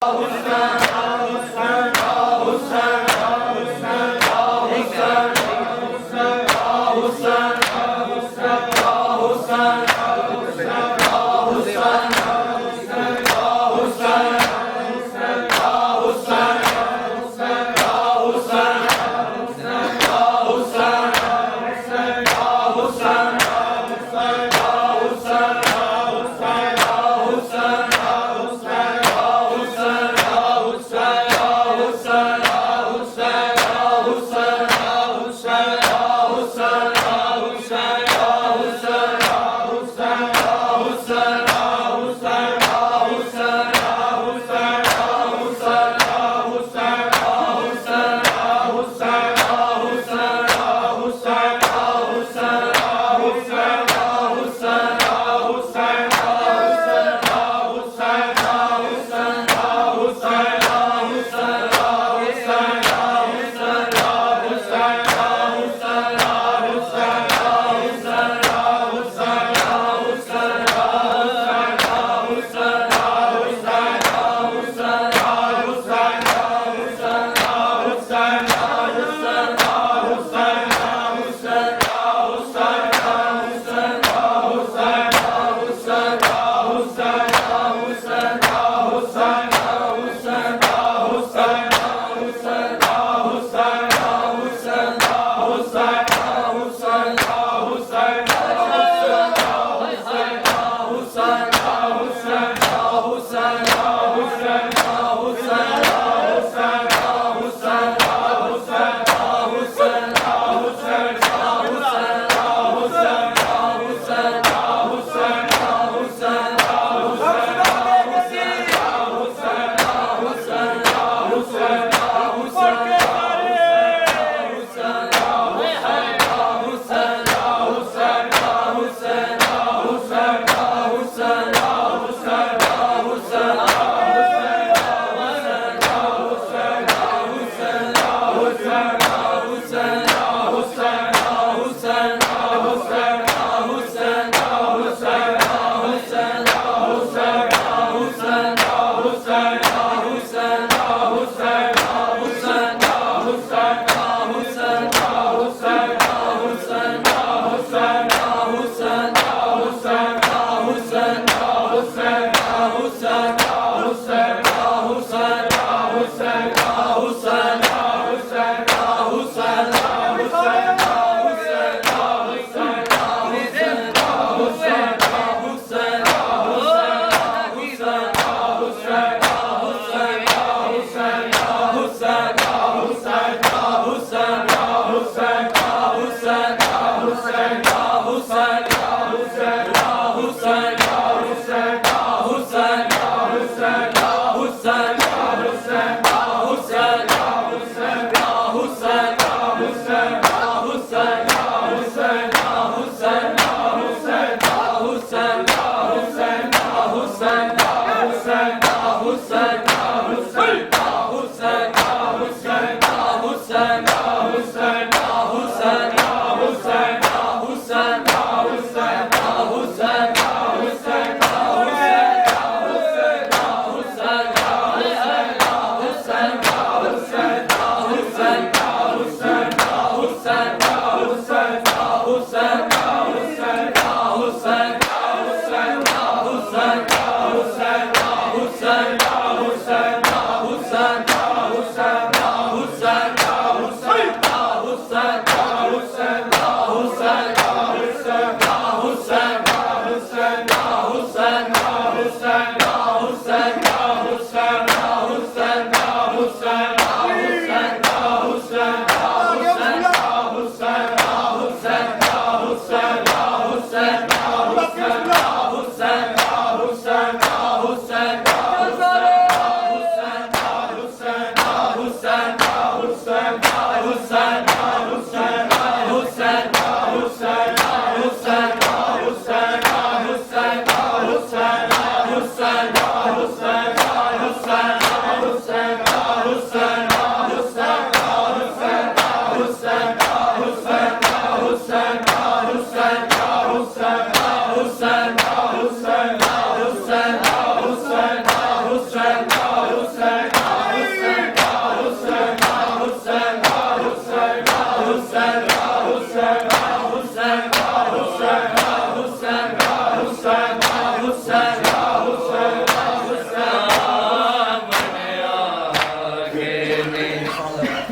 Hussein,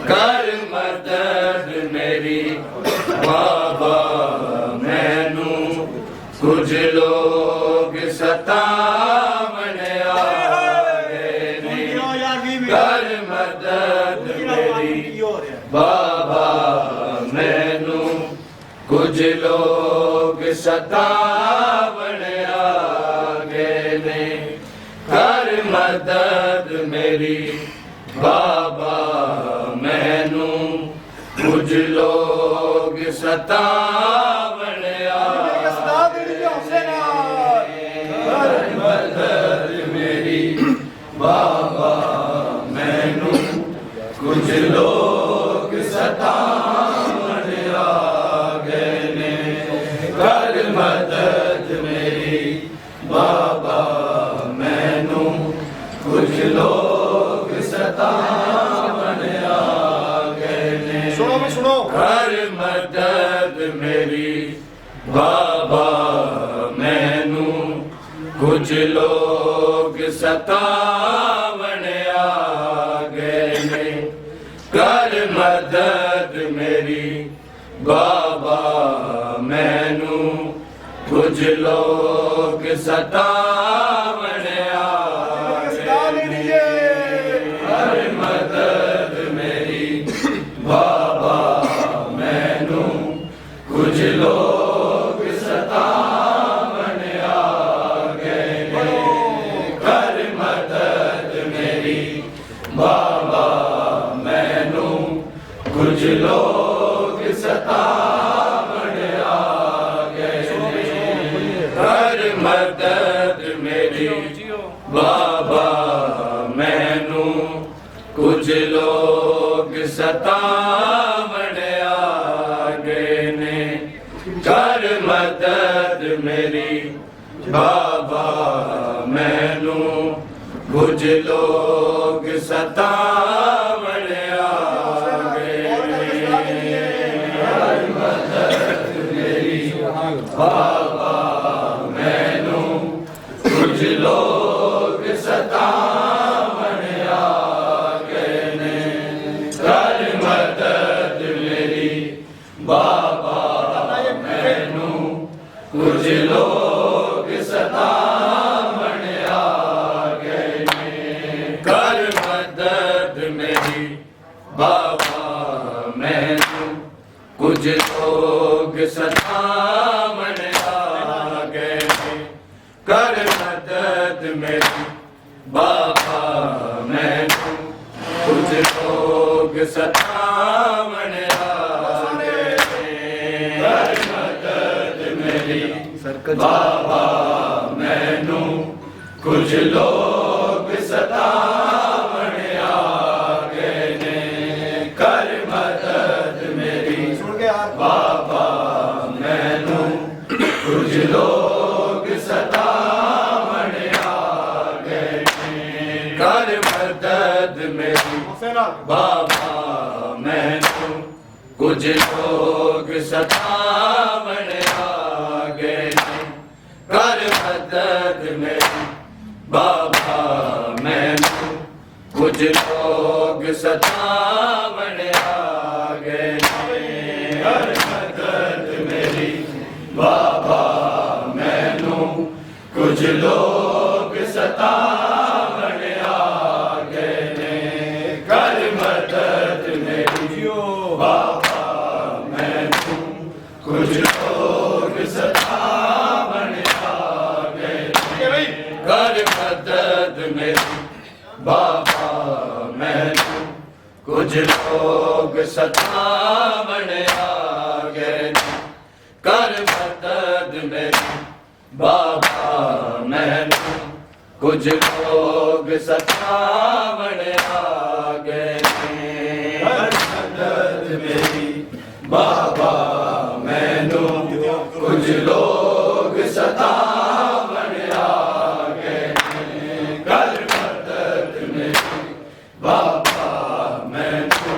कर मदद मेरी बाबा मैनू कुछ लोग सतावन आए ने कर मदद मेरी बाबा मैनू कुछ लोग सतावन आए ने कर मदद मेरी बाबा मैनू कुछ लोग सतावन कर मदद मेरी बाबा मैनू कुछ लोग सतावन आ गए ने कर मदद मेरी बाबा मैनू कुछ लोग सतावन आ गए ने सुनो भी सुनो कर मदद मेरी बाबा मैनू कुछ लोग सतावन आ गए ने कर मदद मेरी बाबा मैनू कुछ लोग सतावन आ गए कर मदद मेरी बाबा मैनू कुछ लोग सतावन आ गए कर मदद मेरी बाबा मैनू कुछ लोग सतावन आ गए कर मदद मेरी बाबा मैनू कुछ लोग सतावन आ गए ने कर मदद मेरी बाबा मैनू कुछ लोग सतावन आ गए कर मदद मेरी बाबा मैनू कुछ लोग सतावन आ गए ने कर मदद मेरी बाबा मैनू कुछ लोग सतावन आ गए ने कर मदद मेरी बाबा मैनू कुछ लोग सतावन आ गए ने कर मदद मेरी बाबा मैनू कुछ लोग सतावन आ गए कर मदद मेरी बाबा मैनू कुछ लोग सतावन आ गए ने कर मदद मेरी बाबा मैनू कुछ लोग सतावन आ गए ने कर मदद मेरी बाबा मैनू कुछ लोग सतावन आ गए ने कर मदद मेरी बाबा मैनू कुछ लोग सतावन आ गए ने कर मदद मेरी बाबा मैनू कुछ लोग सतावन आ गए ने कर मदद मेरी बाबा मैनू कुछ लोग सतावन आ गए कर मदद मेरी बाबा मैनू कुछ लोग सतावन आ गए कर मदद मेरी बाबा मैनू कुछ लोग सतावन आ गए कर मदद मेरी बाबा मैनू कुछ लोग सतावन आ गए कर मदद मेरी बाबा मैनू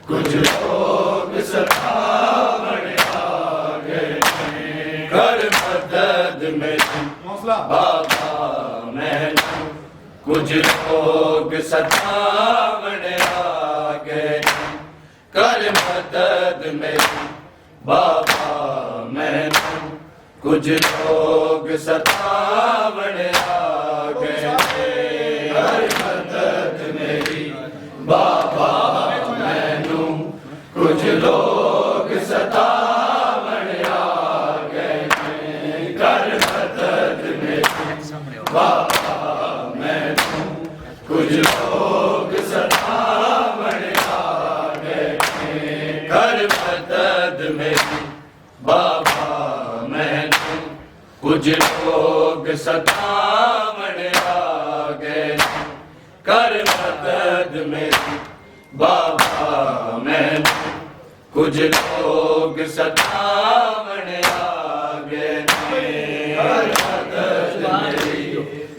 कुछ लोग सतावन बाबा मैनू कुछ लोग सतावण आ गए, कर मदद मेरी बाबा मैनू कुछ लोग सतावण आ गए, कर मदद मेरी बाबा मैनू कुछ लोग सतावण आ गए, कर मदद मेरी बाबा मैनू कुछ लोग सतावण आ गए, कर मदद मेरी बाबा मैनू कुछ लोग सतावण आ गए, कर मदद मेरी बाबा मैनू कुछ लोग सतावण आ गए, कर मदद मेरी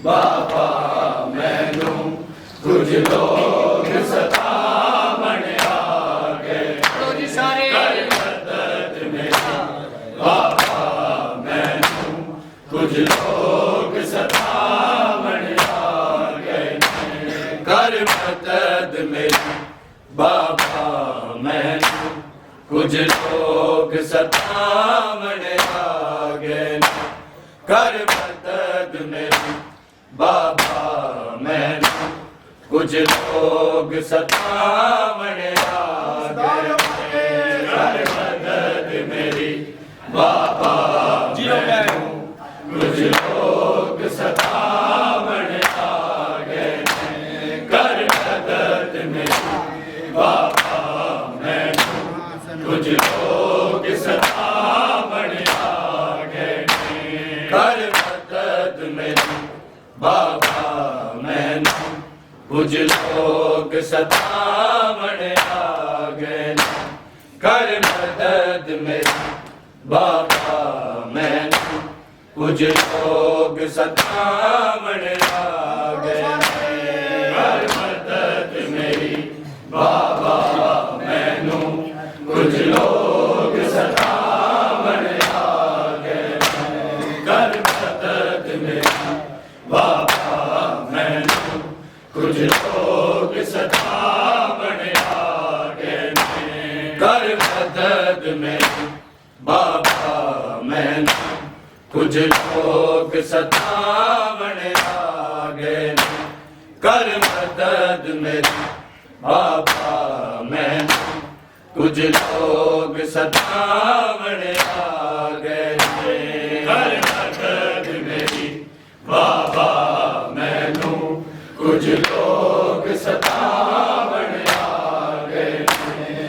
बाबा मैनू कुछ लोग सतावण आ गए, कर मदद मेरी बाबा मैनू कुछ लोग सतावण आ गए, कर मदद मेरी बाबा मैनू कुछ लोग सतावण आ गए, कर मदद मेरी बाबा मैनू कुछ लोग सतावण आ गए, कर मदद मेरी बाबा मैनू कुछ लोग सतावण आ गए, कर मदद मेरी बाबा मैनू कुछ लोग सतावण आ गए, कर मदद मेरी बाबा मैनू कुछ लोग सतावण आ गए, कर मदद मेरी बाबा मैनू कुछ लोग सतावण आ गए, कर मदद मेरी बाबा मैनू कुछ लोग सतावण आ गए, कर मदद मेरी बाबा मैनू कुछ लोग सतावण आ गए, कर मदद मेरी बाबा मैनू कुछ लोग सतावण आ गए, कर मदद मेरी बाबा मैनू कुछ लोग सतावण आ गए, कर मदद मेरी बाबा मैनू कुछ लोग सतावण आ गए,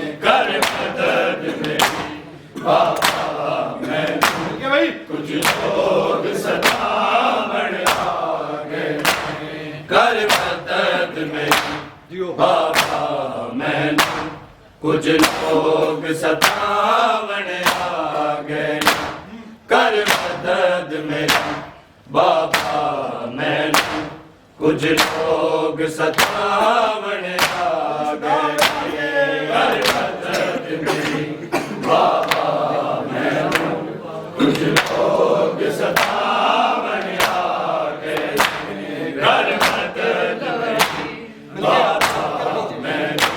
कर मदद मेरी बाबा मैनू कुछ लोग सतावण आ गए, कर मदद मेरी बाबा मैनू कुछ लोग सतावण आ गए, कर मदद मेरी बाबा मैनू कुछ लोग सतावण आ गए, कर मदद मेरी बाबा मैनू कुछ लोग सतावण आ गए, कर मदद मेरी बाबा मैनू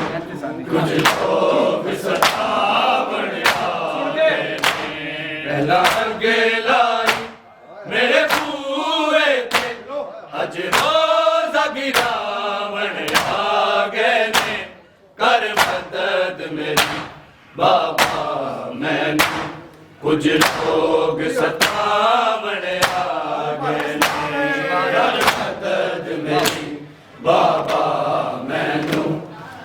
कुछ लोग सतावण आ गए, पहला गेलाई मेरे पूरे थे, अज रोज़ा गिरावण आ गए ने, कर मदद मेरी बाबा मैनू कुछ लोग सतावण आ गए ने, कर मदद मेरी बाबा मैनू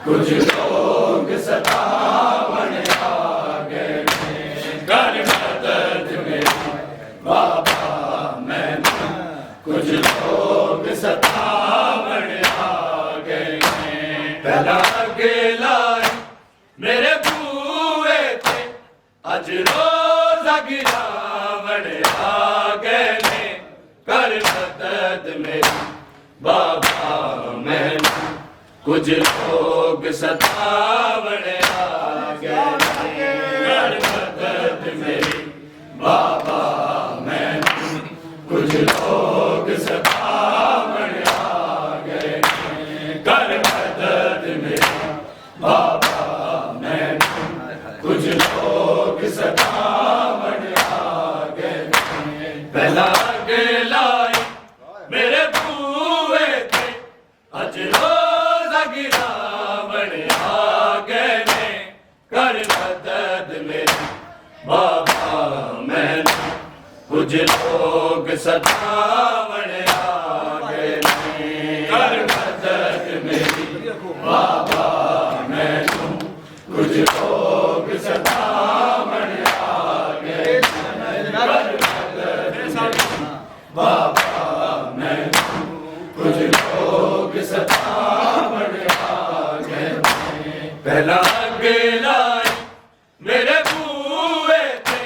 कुछ लोग सतावण आ गए, कर मदद मेरी बाबा मैनू कुछ लोग सतावण आ गए, पहला गेलाई मेरे बूए थे, अज रोज़ा गिरावण आ गए ने, कर मदद मेरी बाबा मैनू कुछ लोग सतावण आ गए, कर मदद मेरी बाबा मैनू कुछ लोग ਪਹਿਲਾਂ ਅੱਗ ਲਾਈ ਮੇਰੇ ਬੂਹੇ ਤੇ ਅੱਜ ਰੋਜ਼ਾ ਗਿਰਾਵਣ ਆ ਗਏ ਨੇ ਕਰ ਮਦਦ ਮੇਰੀ ਬਾਬਾ ਮੈਨੂੰ ਕੁਝ ਲੋਕ ਸਤਾਵਣ ਆ ਗਏ ਨੇ ਕਰ ਮਦਦ ਮੇਰੀ ਬਾਬਾ ਮੈਨੂੰ ਕੁਝ ਲੋਕ ਸਤਾਵਣ ਆ ਗਏ ਕਰ ਮਦਦ ਬਾਬਾ ਮੈਨੂੰ ਕੁਝ ਲੋਕ ਸਤਾਵਣ ਆ ਗਏ ਪਹਿਲਾਂ ਅੱਗ ਲਾਈ ਮੇਰੇ ਬੂਹੇ ਤੇ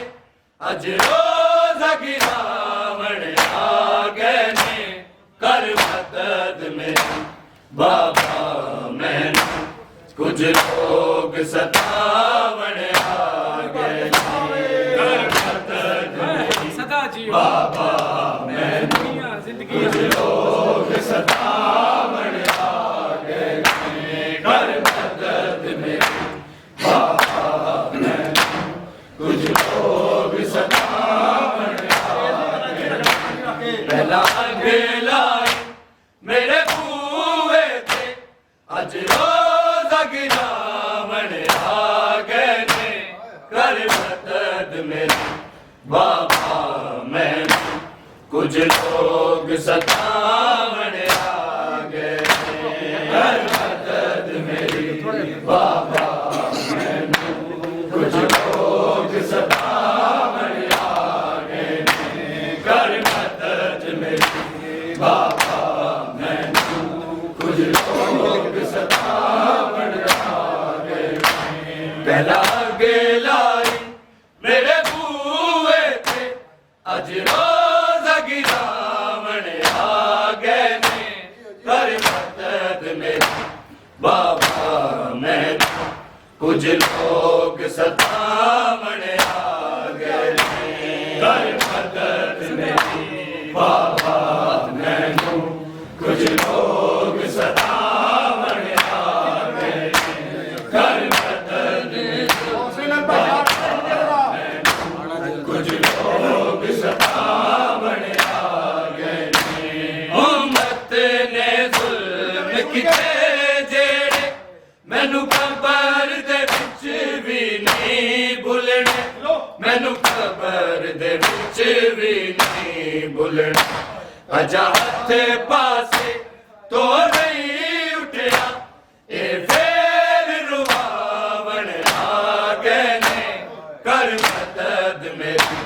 ਅੱਜ ਰੋਜ਼ਾ ਗਿਰਾਵਣ ਆ ਗਏ ਨੇ ਕਰ ਮਦਦ ਮੇਰੀ ਬਾਬਾ ਮੈਨੂੰ ਕੁਝ ਲੋਕ ਸਤਾਵਣ ਆ ਗਏ ਨੇ ਕਰ ਮਦਦ ਮੇਰੀ ਸਦਾ ਜੀਓ ਬਾਬਾ ਮੈਨੂੰ ਜ਼ਿੰਦਗੀ ਕੁਝ ਲੋਕ ਸਤਾਵਣ ਆ ਗਏ ਨੇ ਕਰ ਮਦਦ ਮੇਰੀ ਬਾਬਾ ਮੈਨੂੰ ਕੁਝ ਲੋਕ ਸਤਾਵਣ ਆ ਗਏ ਨੇ ਪਹਿਲਾਂ ਅੱਗ ਲਾਈ ਮੇਰੇ ਬੂਹੇ ਤੇ ਅੱਜ ਰੋਜ਼ਾ ਗਿਰਾਵਣ ਆ ਗਏ ਨੇ ਕਰ ਮਦਦ ਮੇਰੀ ਬਾਬਾ ਮੈਨੂੰ ਕੁਝ ਲੋਕ ਸਤਾਵਣ ਆ ਗਏ ਨੇ ਕਰ ਮਦਦ ਮੇਰੀ ਬਾਬਾ ਮੈਨੂੰ ਕੁਝ ਲੋਕ ਸਤਾਵਣ ਆ ਗਏ ਨੇ ਕਰ ਮਦਦ ਮੇਰੀ ਬਾਬਾ ਮੈਨੂੰ ਕੁਝ ਲੋਕ ਸਤਾਵਣ ਆ ਗਏ ਨੇ ਪਹਿਲਾਂ ਅੱਗ ਲਾਈ ਮੇਰੇ ਬੂਹੇ ਤੇ ਅੱਜ ਰੋਜ਼ਾ ਗਿਰਾਵਣ ਆ ਗਏ ਨੇ ਕਰ ਮਦਦ ਮੇਰੀ ਬਾਬਾ ਮੈਨੂੰ ਕੁਝ ਲੋਕ ਸਤਾਵਣ ਆ ਗਏ ਨੇ ਕਰ ਮਦਦ ਮੇਰੀ ਬਾਬਾ ਮੈਨੂੰ ਕੁਝ ਲੋਕ ਸਤਾਵਣ ਆ ਗਏ ਨੇ ਕਰ ਮਦਦ ਮੇਰੀ ਕੁਝ ਲੋਕ ਸਤਾਵਣ ਆ ਗਏ ਨੇ ਉਮਤ ਨੇ ਜ਼ੁਲਮ ਕੀਤੇ ਜਿਹੜੇ ਮੈਨੂੰ ਕਬਰ ਦੇ ਵਿੱਚ ਵੀ ਨਹੀਂ ਭੁੱਲਣੇ ਮੈਨੂੰ ਕਬਰ ਦੇ ਵਿੱਚ ਵੀ ਨਹੀਂ ਭੁੱਲਣਾ ਅਜਾ ਹੱਥ ਪਾਸੇ ਤੋ ਨਹੀਂ ਉੱਠਿਆ ਇਹ ਫੇਰ ਰੁਵਾਵਣ ਆ ਗਏ ਨੇ ਕਰ ਮਦਦ ਮੇਰੀ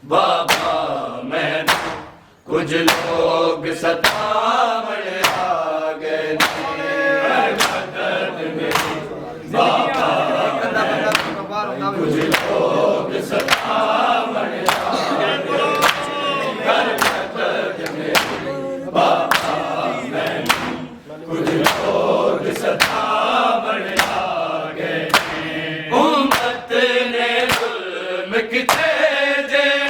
ਬਾਬਾ ਮੈਨੂੰ ਕੁਝ ਲੋਕ ਸਤਾਵਣ ਆ ਗਏ ਨੇ ਕਰ ਮਦਦ ਮੇਰੀ ਬਾਬਾ ਮੈਨੂੰ ਕੁਝ ਲੋਕ ਸਤਾਵਣ ਆ ਗਏ ਨੇ ਕਰ ਮਦਦ ਮੇਰੀ ਬਾਬਾ ਮੈਨੂੰ ਕੁਝ ਲੋਕ ਸਤਾਵਣ ਆ ਗਏ ਨੇ ਉਮਤ ਨੇ ਜ਼ੁਲਮ ਕੀਤੇ ਜਿਹੜੇ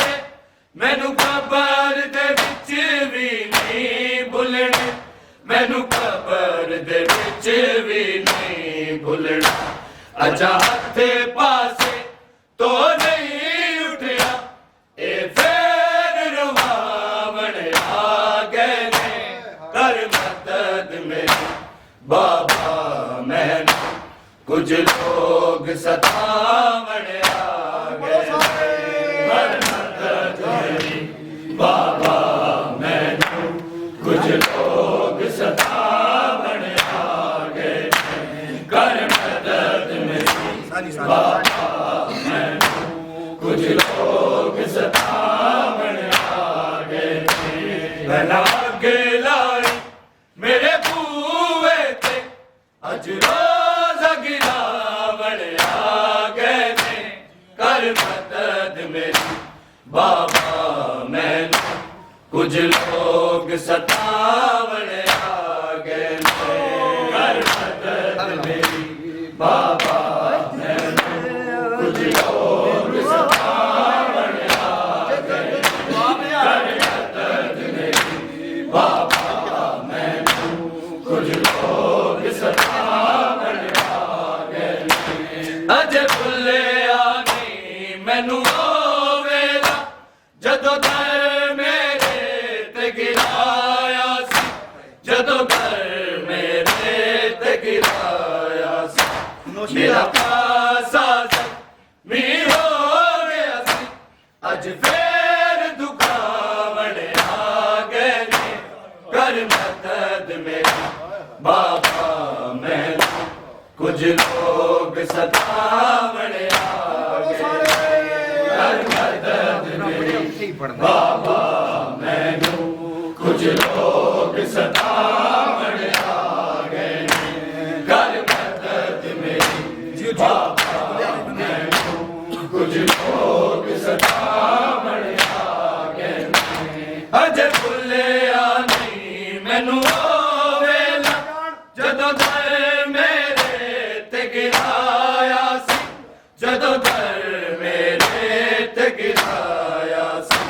ਮੈਨੂੰ ਕਬਰ ਦੇ ਵਿੱਚ ਵੀ ਨਹੀਂ ਭੁੱਲਣੇ ਮੈਨੂੰ ਕਬਰ ਦੇ ਵਿੱਚ ਵੀ ਨਹੀਂ ਭੁੱਲਣਾ ਅਜਾ ਹੱਥ ਪਾਸੇ ਤੋ ਨਹੀਂ ਉੱਠਿਆ ਇਹ ਫੇਰ ਰੁਵਾਵਣ ਆ ਗਏ ਨੇ ਕਰ ਮਦਦ ਮੇਰੀ ਬਾਬਾ ਮੈਨੂੰ ਕੁਝ ਲੋਕ ਸਤਾਵਣ ਆ ਗਏ ਨੇ ਕਰ ਮਦਦ ਮੇਰੀ ਬਾਬਾ ਮੈਨੂੰ ਕੁਝ ਲੋਕ ਸਤਾਵਣ ਆ ਗਏ ਨੇ ਕਰ ਮਦਦ ਮੇਰੀ ਬਾਬਾ ਮੈਨੂੰ ਕੁਝ ਲੋਕ ਸਤਾਵਣ ਆ ਗਏ ਨੇ ਪਹਿਲਾਂ ਅੱਗ ਲਾਈ ਮੇਰੇ ਬੂਹੇ ਤੇ ਅੱਜ ਰੋਜ਼ਾ ਗਿਰਾਵਣ ਆ ਗਏ ਨੇ ਕਰ ਮਦਦ ਮੇਰੀ ਬਾਬਾ ਮੈਨੂੰ ਕੁਝ ਲੋਕ ਸਤਾਵਣ ਆ ਗਏ ਨੇ ਕਰ ਮਦਦ ਮੇਰੀ ਬਾਬਾ ਮੈਨੂੰ ਕੁਝ ਲੋਕ ਸਤਾਵਣ ਆ ਗਏ ਕਰ ਮਦਦ ਮੇਰੀ ਬਾਬਾ ਮੈਨੂੰ ਕੁਝ ਲੋਕ ਸਤਾਵਣ ਆ ਗਏ ਅਜੇ ਭੁੱਲਿਆ ਨਹੀਂ ਮੈਨੂੰ ਉਹ ਵੇਲਾ ਜਦੋਂ ਦਰ ਮੇ मेरा पासा मी हो गया सी अज फिर दुखावण आ गए ने कर मदद मेरी बाबा मैनू कुछ लोग सतावण आ गए कर मदद मेरी बाबा मैनू कुछ लोग सतावण आ गए कर मदद मेरी बाबा मैनू कुछ लोग सतावण आ गए अजे भुलिया नहीं मैनू वेला जदों दर मेरे ते गिराया सी जदों दर मेरे ते गिराया सी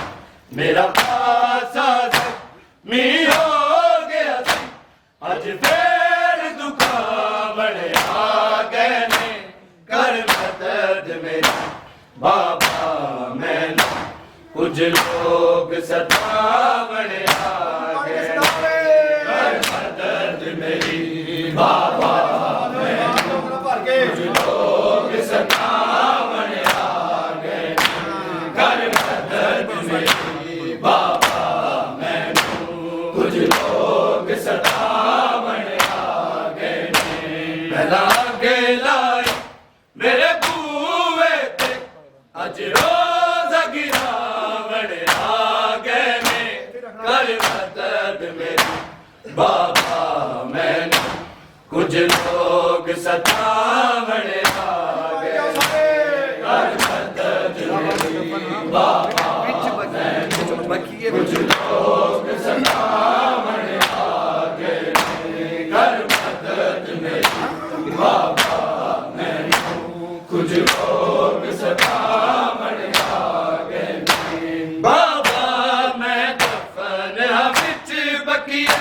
मेरा पासा मी हो गया सी अज फिर दुखावण आ गए ने कर मदद मेरी बाबा मैनू कुछ लोग सतावण आ गए कर मदद मेरी बाबा मैनू कुछ लोग सतावण आ गए कर मदद मेरी बाबा मैनू कुछ लोग सतावण आ गए पहला लाई मेरे बूवे ते अज रोज गिरावण आ गए ने कर मदद मेरी बाबा मैनू कुछ लोग सतावण आ गए कर मदद मेरी बाबा मैनू कुछ लोग सतावण आ गए कर मदद मेरी बाबा मैनू कुछ लोग सतावण आ गए बाबा मैं दफन विच बकिया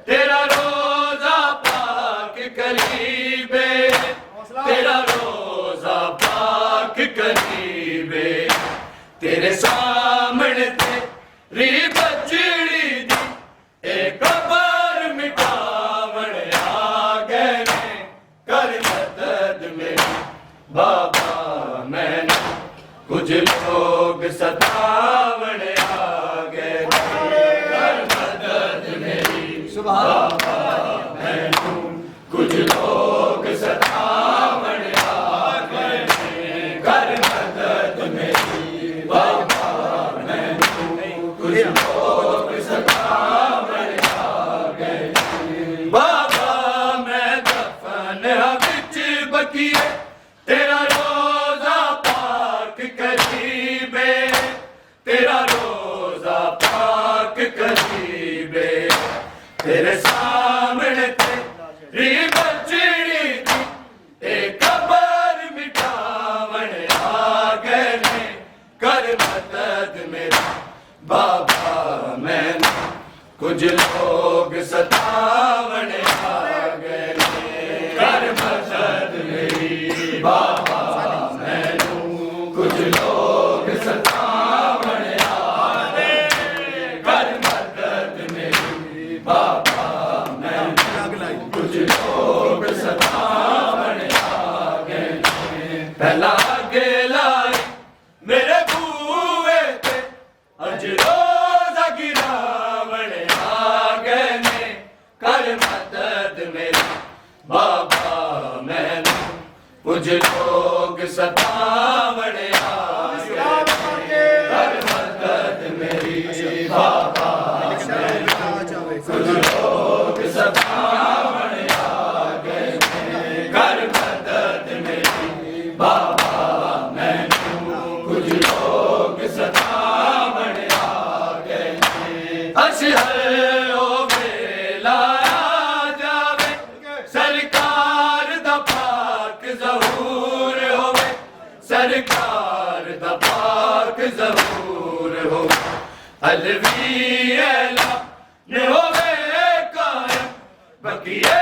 तेरा रोजा पाक करीबे तेरा रोजा पाक करीबे तेरे सामने तेरी बजड़ी दी एक बार मिटावण आ गए ने कर मदद मेरी बाबा मैनू कुछ लोग सतावण आ गए कर मदद मेरी बाबा मैनू कुछ लोग सतावण आ गए कर मदद मेरी बाबा मैनू कुछ लोग सतावण आ गए बाबा मैं दफन विच बकिए तेरा रोजा पाक करीबे तेरा रोजा पाक करीबे तेरे सामने तेरी बजड़ी दी एक बार मिटावण आ गए ने कर मदद मेरी बाबा मैनू कुछ लोग सतावण आ गए कर मदद मेरी बाबा मैनू कुछ लोग सतावण आ गए कर मदद मेरी बाबा मैनू कुछ लोग सतावण आ गए पहला लाई मेरे बूवे ते अज रोजा गिरावण आ गए ने कर मदद मेरी बाबा मैनू कुछ लोग सतावण आ गए कर मदद मेरी बाबा मैनू कुछ लोग सतावण आ गए कर मदद मेरी बाबा मैनू कुछ लोग सतावण आ गए अशहर ओ वेला जावे सरकार दा पाक ज़हूर होवे सरकार दा पाक ज़हूर होवे अलवी एला ने होवे कायम बकिए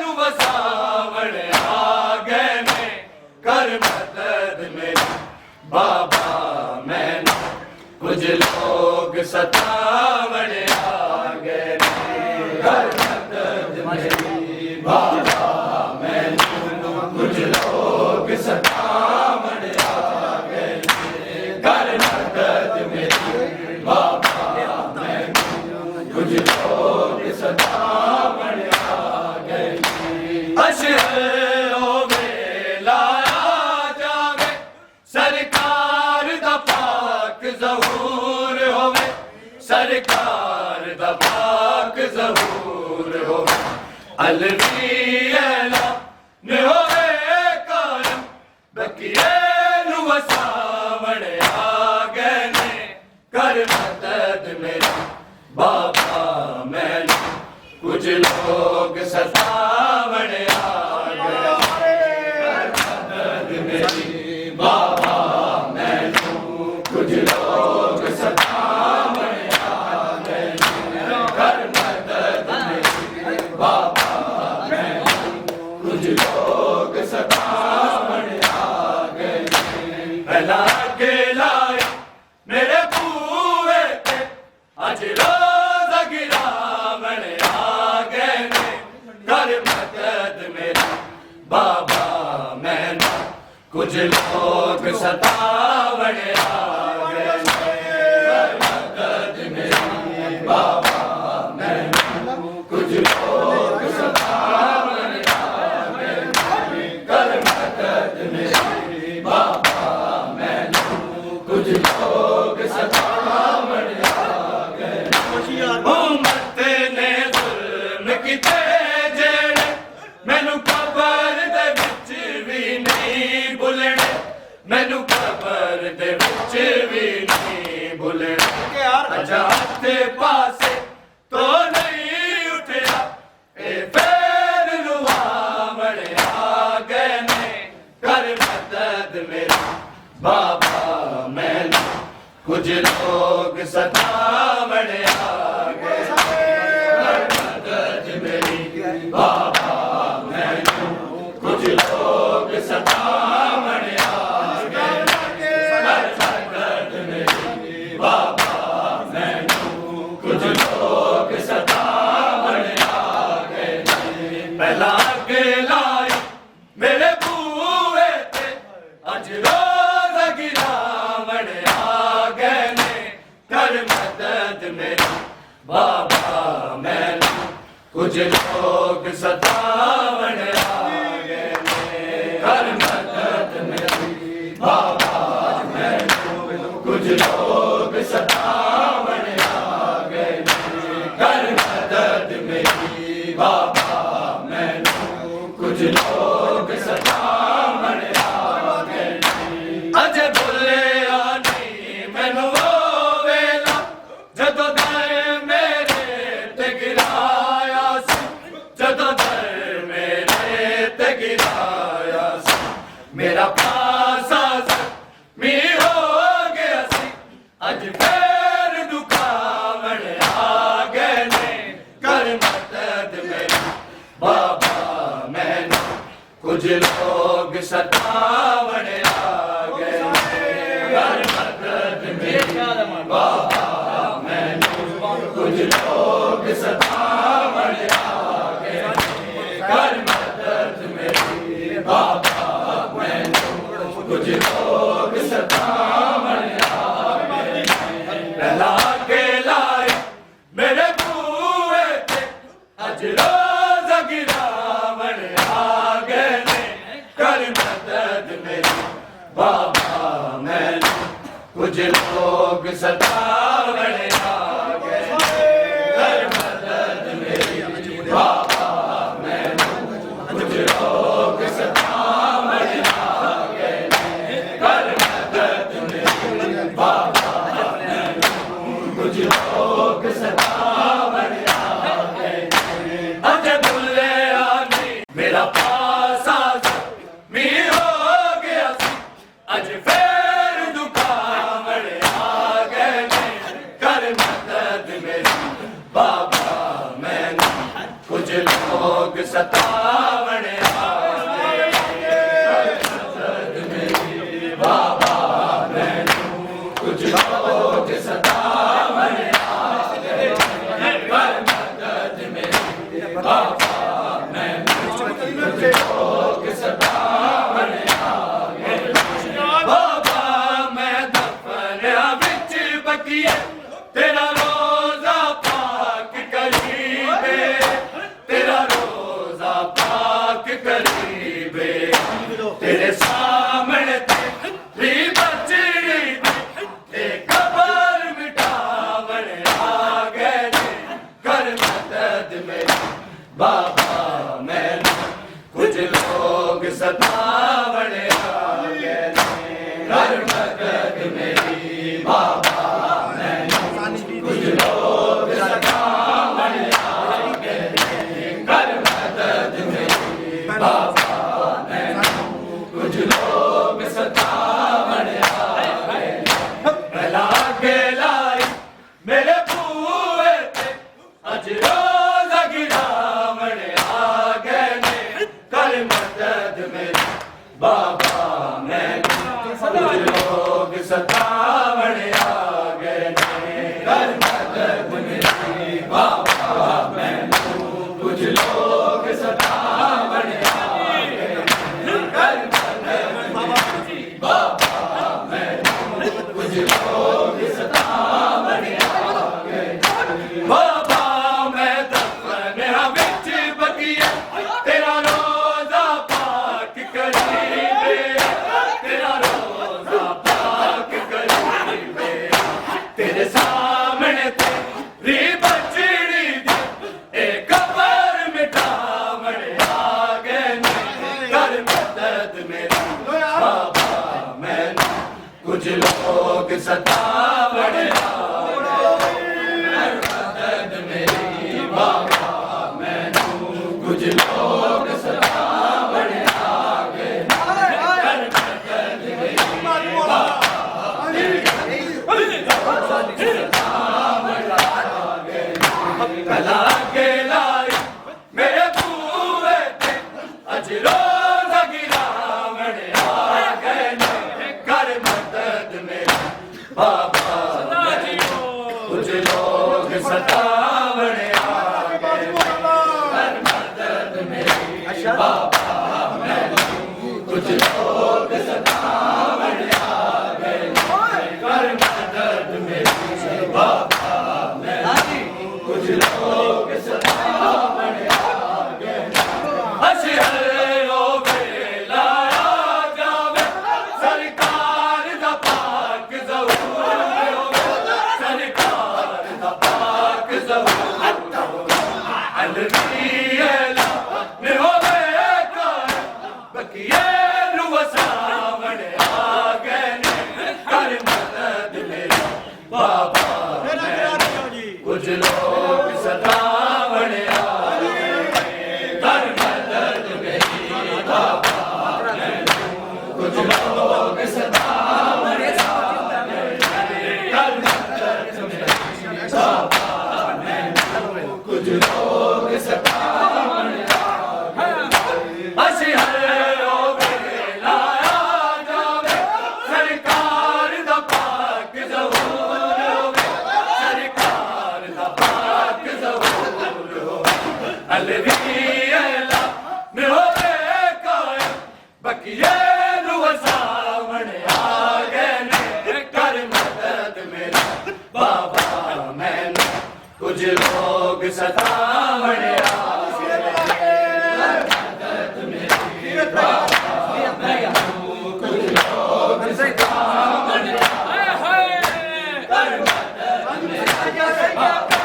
नू वसावण आ गए ने कर मदद मेरी बाबा मैनू कुछ लोग सतावण आ गए कर मदद मेरी बाबा मैनू कुछ लोग ज़हूर होवे सरकार दा पाक ज़हूर होवे अलवी अला ने होवे कायम बकिए नु वसावण आ गए ने कर मदद मेरी बाबा मैनू कुछ लोग सतावण आ गए कर मदद मेरी बाबा मैनू कुछ लोग सतावण आ गए कर मदद मेरी बाबा मैनू कुछ लोग सतावण आ गए पहला के लाए मेरे बूहे पे अज रोज़ गिरावण आ गए ने कर मदद मेरी बाबा मैनू कुछ लोग सतावण आ गए कर मदद मेरी बाबा मैनू कुछ लोग सतावण आ गए कर मदद मेरी बाबा मैनू कुछ लोग सतावण आ गए उम्मत ने जुल्म कीते जेड़े मैनू कबर दे विच भी नहीं भुलने मैनू कबर दे विच भी नहीं भुलने अजा हत्थे पासे तो नहीं उठया ए फेर लुआवण आ गए ने कर मदद मेरी बाबा मैनू कुछ लोग सतावण आ गए कर मदद मेरी बाबा मैनू कुछ लोग सतावण आ गए कर मदद मेरी बाबा मैनू कुछ लोग सतावण आ गए पहला के लाए मेरे बूहे पे अज रोज़ गिरावण आ गए ने कर मदद मेरी बाबा मैनू कुछ लोग सतावण आ गए ने कर मदद मेरी बाबा मैनू कुछ लोग सतावण आ गए कर मदद मेरी बाबा मैनू कुछ लोग सतावण आ गए अजे भुले आनी मैनू वो वेला जदों दर मेरे ते गिराया सी जदों दर मेरे ते गिराया सी मेरा पासा मी हो गया सी अज फेर दुखावण आ गए ने कर मदद मेरी बाबा मैनू कुछ लोग सतावण आ गए कर मदद मेरी बाबा मैनू कुछ लोग सतावण आ गए कर मदद मेरी बाबा मैनू कुछ लोग सतावण आ गए पहला के लाए मेरे बूहे पे अज रोज़ गिरावण आ गए ने कर मदद मेरी बाबा मैनू कुछ लोग सतावण आ गए कर मदद मेरी बाबा मैनू कुछ लोग सतावण आ गए कर मदद मेरी बाबा मैनू कुछ लोग सतावण आ गए अजे भुले आनी मेरा पासा मी हो गया सी अज फेर दुखावण आ गए ने कर मदद मेरी बाबा मैनू कुछ लोग सतावण आ गए कर मदद मेरी बाबा मैनू कुछ लोग सतावण आ गए कर मदद मेरी बाबा मैनू कुछ लोग सतावण आ गए बाबा मैं दफनिया विच बकिए तेरा रोज़ा पाक करीबे तेरा रोज़ा पाक करीबे तेरे सामने तेरी बचड़ी ते कब बाबा मैनू कुछ लोग सतावण आ गए कर मदद मेरी बाबा मैनू कुछ लोग सतावण आ गए भला के लाई मेरे बूहे ते अज रोज़ गिरावण आ गए ने कर मदद मेरी बाबा मैनू कुछ लोग सतावण आ गए ने कर मदद मेरी बाबा मैनू कुछ लोग सतावण आ गए कर मदद मेरी बाबा मैनू कुछ लोग सतावण आ गए बाबा मैं दफन विच बगिया तेरा रोज़ा पाक करीबे तेरा रोज़ा पाक करीबे तेरे सामने तेरी बचड़ी दी एक कबर मिटावण आ गए ने कर मदद मेरी बाबा मैनू कुछ लोग सतावण आ गए कर मदद मेरी बाबा मैनू कुछ लोग सतावण आ गए कर मदद मेरी बाबा सतावण आ गए भला के लाई मेरे बूहे ते अज रोज़ गिरावण आ गए ने कर मदद मेरी बाबा मैनू कुछ लोग सतावण आ गए कर मदद मेरी बाबा मैनू कुछ लोग सतावण आ गए कर मदद मेरी बाबा मैनू कुछ लोग सतावण आ गए अशहर ओ वेला आ जावे सरकार दा पाक ज़हूर होवे सरकार दा पाक ज़हूर होवे अलवियला ने होवे कर बकिए नू वसावण आ गए ने कर मदद मेरी बाबा कुछ लोग सतावण आ गए कर मदद मेरी बाबा मैनू कुछ लोग सतावण आ गए कर मदद मेरी बाबा मैनू कुछ लोग सतावण आ गए अशहर ओ वेला आ जावे सरकार दा पाक ज़हूर होवे सरकार दा पाक ज़हूर होवे अलवियला ने होवे कायम बकिए नू वसावण आ गए ने कर मदद मेरी बाबा मैनू कुछ लोग सतावण आ गए कर मदद मेरी बाबा मैनू कुछ लोग सतावण आ गए कर मदद मेरी बाबा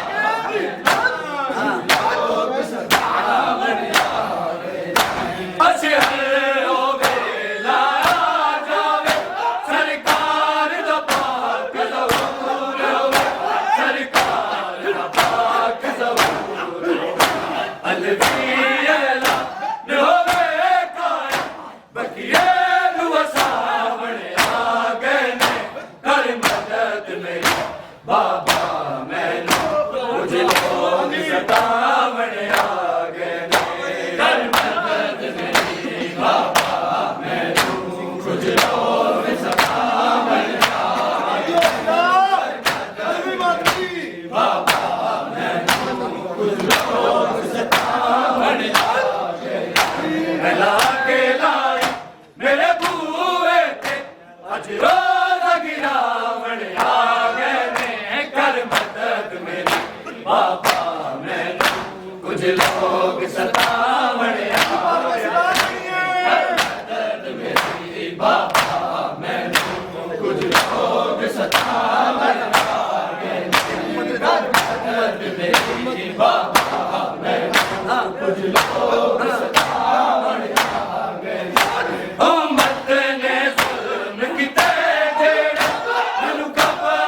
अशहर ओ वेला आ जावे सरकार दा पाक ज़हूर होवे सरकार दा पाक ज़हूर होवे अलवियला ने होवे कायम बकिए नू वसावण आ गए ने कर मदद मेरी बाबा मैनू कुछ लोग सतावण आ गए ने कर मदद मेरी बाबा मैनू कुछ लोग सतावण आ गए कर मदद मेरी बाबा मैनू कुछ लोग सतावण आ गए भला के लाई मेरे बूहे ते अज रोज़ गिरावण आ गए ने कर मदद मेरी बाबा मैनू कुछ लोग सतावण आ गए कर मदद मेरी बाबा मैनू कुछ लोग सतावण आ गए कर मदद मेरी बाबा मैनू कुछ लोग सतावण आ गए उम्मत ने जुल्म किते जेड़ा मैनू कबर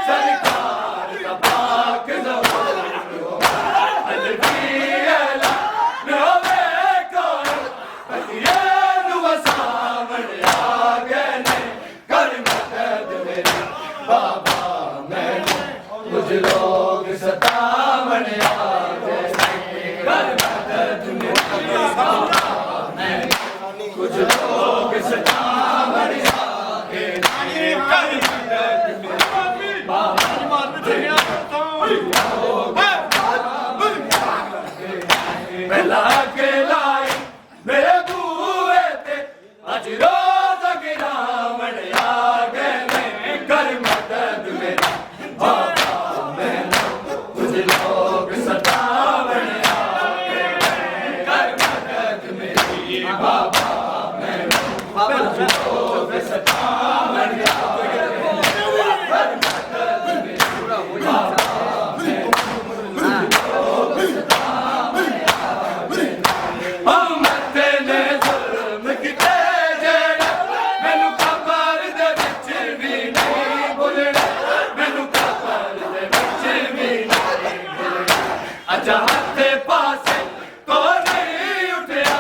सरकार दा पाक ज़हूर ਪਹਿਲਾ ਕੇ ਲਾਈ ਮੇਰੇ ਬੂਏ ਤੇ ਅੱਜ ਰੋਜ਼ ਗਿਰਾਵਣ ਆ ਗਏ ਨੇ ਕਰ ਮਦਦ ਮੇਰੀ ਬਾਬਾ ਮੈਨੂੰ ਕੁਝ ਲੋਕ ਸਤਾਵਣ ਆ ਗਏ ਨੇ ਕਰ ਮਦਦ ਮੇਰੀ ਬਾਬਾ ਮੈਨੂੰ ਕੁਝ ਲੋਕ ਸਤਾਵਣ ਆ ਗਏ ਨੇ ਕਰ ਮਦਦ ਮੇਰੀ ਬਾਬਾ ਚਾਹਤੇ ਪਾਸੇ ਕੋ ਨਹੀਂ ਉੱਠਿਆ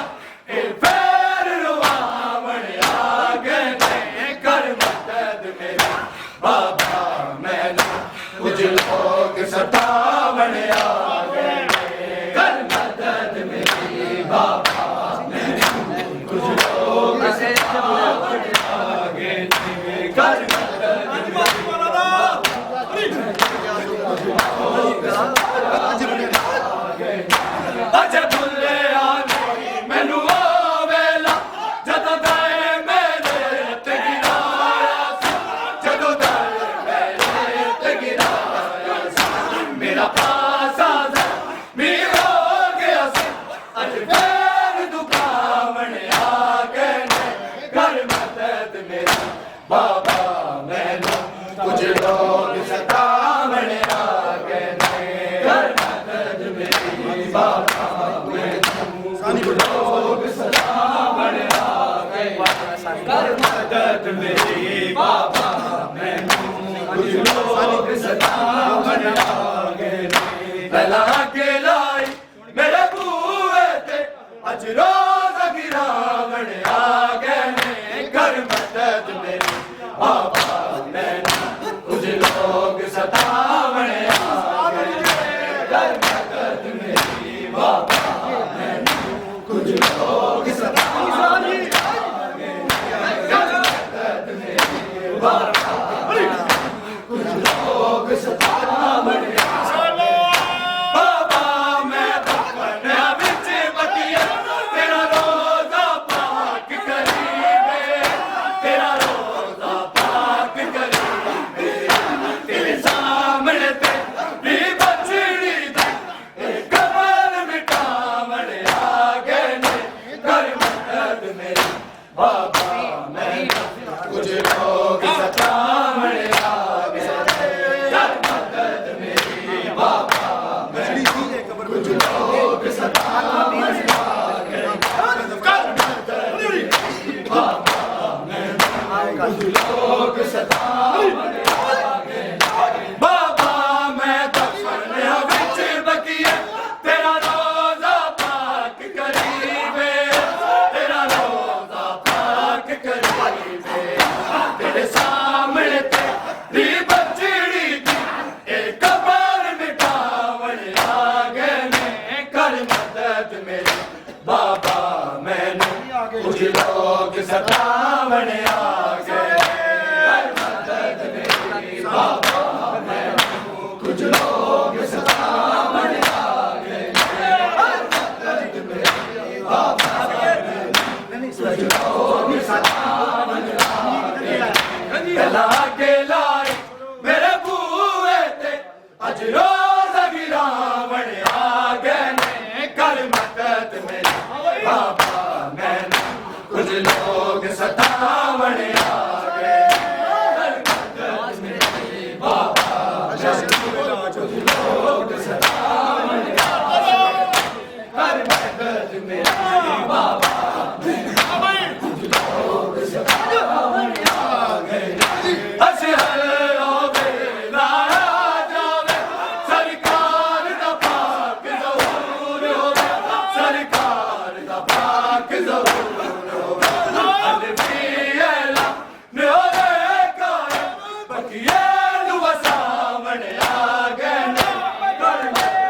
ਇਹ ਫੇਰ ਰੁਆਵਣ ਆ ਗਏ ਨੇ ਕਰ ਮਦਦ ਮੇਰੀ ਬਾਬਾ ਮੈਨੂੰ ਕੁਝ ਲੋਕ ਸਤਾਵਣ ਆ ਗਏ ਨੇ ਕਰ ਮਦਦ ਮੇਰੀ ਬਾਬਾ ਮੈਨੂੰ ਕੁਝ ਲੋਕ ਸਤਾਵਣ ਆ ਗਏ ਨੇ ਕਰ ਮਦਦ ਮੇਰੀ ਅਜੇ ਭੁੱਲੇ ਆਨੇ ਮੈਨੂੰ ਉਹ ਵੇਲਾ ਜਦੋਂ ਦਾਏ ਮੇਰੇ ਤੇ ਗਿਰਾਇਆ ਸੀ ਜਦੋਂ ਦਾਏ ਮੇਰੇ ਤੇ ਗਿਰਾਇਆ ਸੀ ਮੇਰਾ ਪਾਸਾ ਜ਼ਮੀਰ ਹੋ ਗਿਆ ਸੀ ਅੱਜ ਫੇਰ ਦੁਕਾਵਣ ਆ ਗਏ ਨੇ ਕਰ ਮਦਦ ਮੇਰੀ ਬਾਬਾ ਮੈਨੂੰ ਕੁਝ ਲੋਕ ਸਤਾਵਣ ਆ ਗਏ ਨੇ ਕਰ ਮਦਦ ਮੇਰੀ ਬਾਬਾ ਲੋਕ ਸਤਾਵਣ ਆ ਗਏ ਕਰ ਮਦਦ ਮੇਰੀ ਬਾਬਾ ਮੈਨੂੰ ਕੁਝ ਲੋਕ ਸਤਾਵਣ ਆ ਗਏ ਪਹਿਲਾਂ ਕੇ ਲਾਈ ਮੇਰੇ ਬੂਏ ਤੇ ਅੱਜ ਰੋਜ਼ ਗਿਰਾਵਣ ਆ ਗਏ ਨੇ ਕਰ ਮਦਦ ਮੇਰੀ ਬਾਬਾ ਮੈਨੂੰ ਕੁਝ ਲੋਕ ਸਤਾਵਣ ਆ ਗਏ ਕਰ ਮਦਦ ਮੇਰੀ ਬਾਬਾ ਕੁਝ ਲੋਕ ਸਤਾਵਣ ਆ ਗਏ ਕਰ ਮਦਦ ਮੇਰੀ ਬਾਬਾ ਕੁਝ ਲੋਕ ਸਤਾਵਣ ਆ ਗਏ ਬਾਬਾ ਮੈਂ ਬਖਸ਼ਿਆ ਵਿੱਚ ਬਤੀਆ ਤੇਰਾ ਰੋਜ਼ਾ ਪਾਕ ਕਰੀਵੇ ਤੇਰਾ ਰੋਜ਼ਾ ਪਾਕ ਕਰੀਵੇ ਤੇਰੇ ਸਾਹਮਣੇ ਤੇ ਵੀ ਬਚੜੀ ਦਾ ਇਹ ਕਮਲ ਮਿਟਾਵਣ ਆ ਗਏ ਨੇ ਕਰ ਮਦਦ ਮੇਰੀ ਬਾਬਾ ਮੈਨੂੰ ਕੁਝ ਲੋਕ ਸਤਾਵਣ ਆ ਗਏ ਕਰ ਮਦਦ ਮੇਰੀ ਬਾਬਾ ਮੈਨੂੰ ਕੁਝ ਲੋਕ ਸਤਾਵਣ ਆ ਗਏ ਕਰ ਮਦਦ ਮੇਰੀ ਬਾਬਾ ਮੈਨੂੰ ਕੁਝ ਲੋਕ ਸਤਾਵਣ ਆ ਗਏ ਬਾਬਾ ਮੈਂ ਦਫਨਿਆਂ ਵਿੱਚ ਬਕੀਏ ਤੇਰਾ ਰੋਜ਼ਾ ਪਾਕ ਕਰੀਵੇ ਤੇਰਾ ਰੋਜ਼ਾ ਪਾਕ ਕਰੀਵੇ ਤੇਰੇ ਸਾਹਮਣੇ ਤੇ ਦੀ ਬਚੜੀ ਦੀ ਇਹ ਕਬਰ ਮਿਟਾਵਣ ਆ ਗਏ ਨੇ ਕਰ ਮਦਦ ਮੇਰੀ ਬਾਬਾ ਮੈਨੂੰ ਕੁਝ ਲੋਕ ਸਤਾਵਣ ਆ ਗਏ ਕਰ ਮਦਦ ਮੇਰੀ ਬਾਬਾ ਮੈਨੂੰ ਕੁਝ ਲੋਕ ਸਤਾਵਣ ਆ ਗਏ ਕਰ ਮਦਦ ਮੇਰੀ ਬਾਬਾ ਮੈਨੂੰ ਕੁਝ ਲੋਕ ਸਤਾਵਣ ਆ ਗਏ ਪਹਿਲਾਂ ਕੇ ਲਾਈ ਮੇਰੇ ਬੂਏ ਤੇ ਅੱਜ ਰੋਜ਼ ਗਿਰਾਵਣ ਆ ਗਏ ਨੇ ਕਰ ਮਦਦ ਮੇਰੀ ਬਾਬਾ ਮੈਨੂੰ ਕੁਝ ਲੋਕ ਸਤਾਵਣ ਆ ਗਏ ਕਰ ਮਦਦ ਮੇਰੀ ਬਾਬਾ ਕੁਝ ਲੋਕ ਸਤਾਵਣ ਆ ਗਏ ਕਰ ਮਦਦ ਮੇਰੀ ਬਾਬਾ ਕੁਝ ਲੋਕ ਸਤਾਵਣ ਆ ਗਏ ਅਸ਼ਹਰ ਹੋਵੇ ਲਾਇਆ ਜਾਵੇ ਸਰਕਾਰ ਦਾ ਪਾਕ ਜ਼ਹੂਰ ਹੋਵੇ ਸਰਕਾਰ ਦਾ ਪਾਕ ਜ਼ਹੂਰ ਹੋਵੇ ਅਲਫੀ ਐਲਾ ਨਿਹੋਰੇ ਕਾਇ ਬਕੀਏ ਨੂੰ ਵਸਾਵਣ ਆ ਗਏ ਨੇ ਕਰ